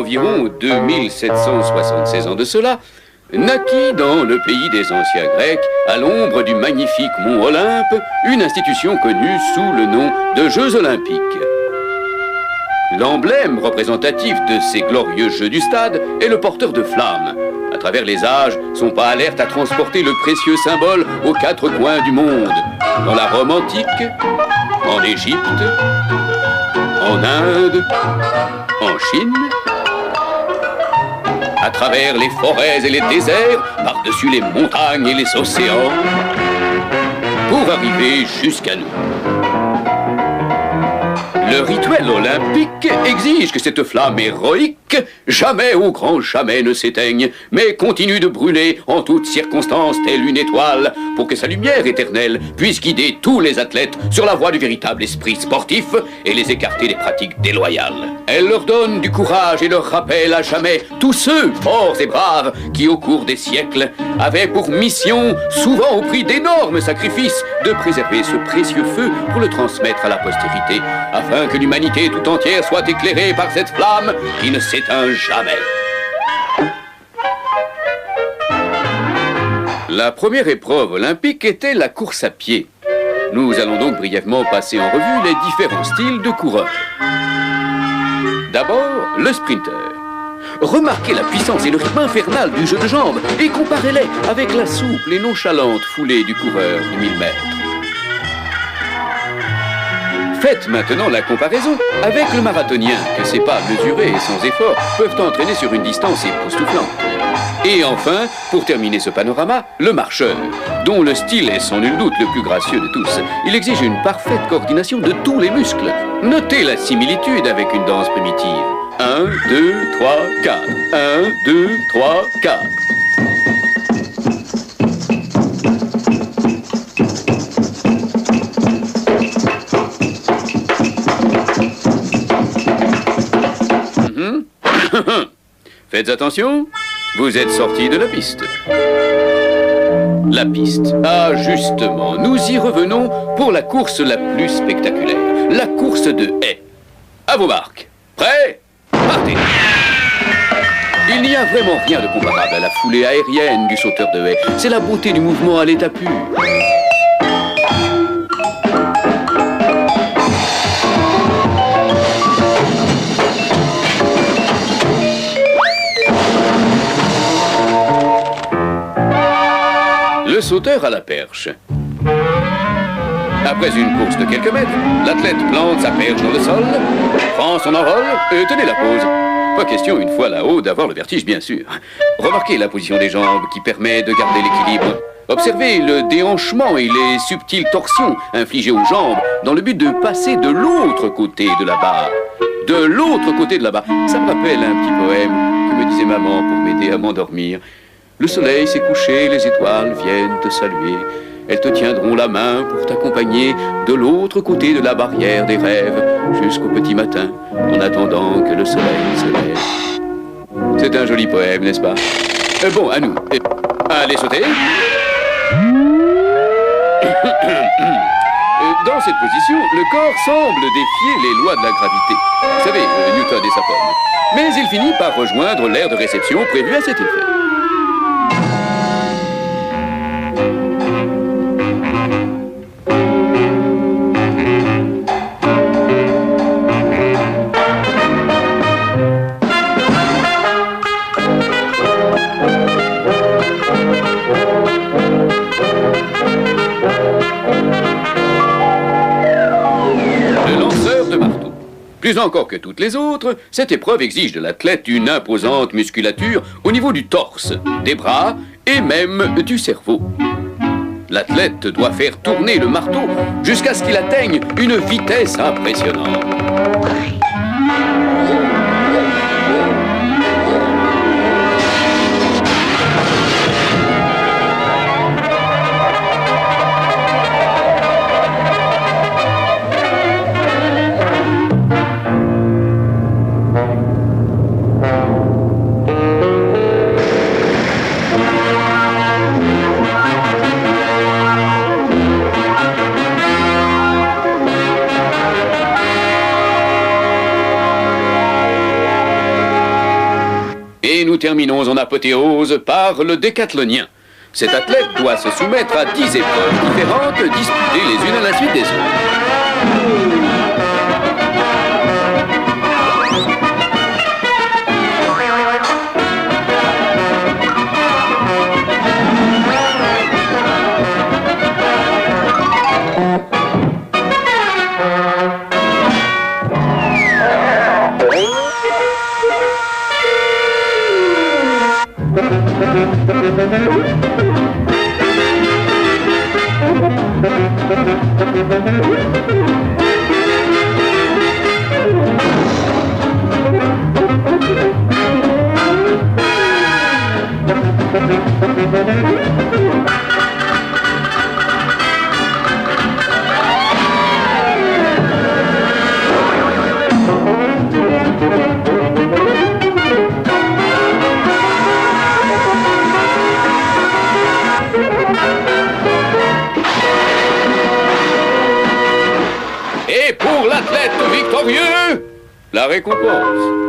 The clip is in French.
environ 2776 ans de cela, naquit dans le pays des anciens Grecs, à l'ombre du magnifique mont Olympe, une institution connue sous le nom de Jeux Olympiques. L'emblème représentatif de ces glorieux Jeux du stade est le porteur de flammes. À travers les âges, son pas alerte à transporter le précieux symbole aux quatre coins du monde. Dans la Rome antique, en Égypte, en Inde, en Chine, à travers les forêts et les déserts, par-dessus les montagnes et les océans, pour arriver jusqu'à nous. Le rituel olympique exige que cette flamme héroïque, jamais au grand jamais ne s'éteigne, mais continue de brûler en toutes circonstances telle une étoile, pour que sa lumière éternelle puisse guider tous les athlètes sur la voie du véritable esprit sportif et les écarter des pratiques déloyales. Elle leur donne du courage et leur rappelle à jamais tous ceux, forts et braves, qui au cours des siècles avaient pour mission, souvent au prix d'énormes sacrifices, de préserver ce précieux feu pour le transmettre à la postérité, afin que l'humanité tout entière soit éclairée par cette flamme qui ne s'éteint jamais. La première épreuve olympique était la course à pied. Nous allons donc brièvement passer en revue les différents styles de coureurs. D'abord, le sprinter. Remarquez la puissance et le rythme infernal du jeu de jambes et comparez-les avec la souple et nonchalante foulée du coureur du 1000 mètres. Faites maintenant la comparaison avec le marathonien, que ses pas mesurés et sans effort peuvent entraîner sur une distance époustouflante. Et enfin, pour terminer ce panorama, le marcheur, dont le style est sans nul doute le plus gracieux de tous. Il exige une parfaite coordination de tous les muscles. Notez la similitude avec une danse primitive. 1, 2, 3, 4. 1, 2, 3, 4. Faites attention, vous êtes sorti de la piste. La piste. Ah, justement, nous y revenons pour la course la plus spectaculaire. La course de haies. À vos marques. Prêts? Partez! Il n'y a vraiment rien de comparable à la foulée aérienne du sauteur de haies. C'est la beauté du mouvement à l'état pur. Le sauteur à la perche. Après une course de quelques mètres, l'athlète plante sa perche dans le sol, prend son envol et tenez la pause. Pas question, une fois là-haut, d'avoir le vertige, bien sûr. Remarquez la position des jambes qui permet de garder l'équilibre. Observez le déhanchement et les subtiles torsions infligées aux jambes dans le but de passer de l'autre côté de la barre. De l'autre côté de la barre. Ça me rappelle un petit poème que me disait maman pour m'aider à m'endormir. Le soleil s'est couché, les étoiles viennent te saluer. Elles te tiendront la main pour t'accompagner de l'autre côté de la barrière des rêves jusqu'au petit matin, en attendant que le soleil se lève. C'est un joli poème, n'est-ce pas? Bon, à nous. Allez sauter. Dans cette position, le corps semble défier les lois de la gravité. Vous savez, Newton et sa pomme. Mais il finit par rejoindre l'aire de réception prévue à cet effet. Plus encore que toutes les autres, cette épreuve exige de l'athlète une imposante musculature au niveau du torse, des bras et même du cerveau. L'athlète doit faire tourner le marteau jusqu'à ce qu'il atteigne une vitesse impressionnante. Et nous terminons en apothéose par le décathlonien. Cet athlète doit se soumettre à 10 épreuves différentes, disputées les unes à la suite des autres. Et pour l'athlète victorieux, la récompense.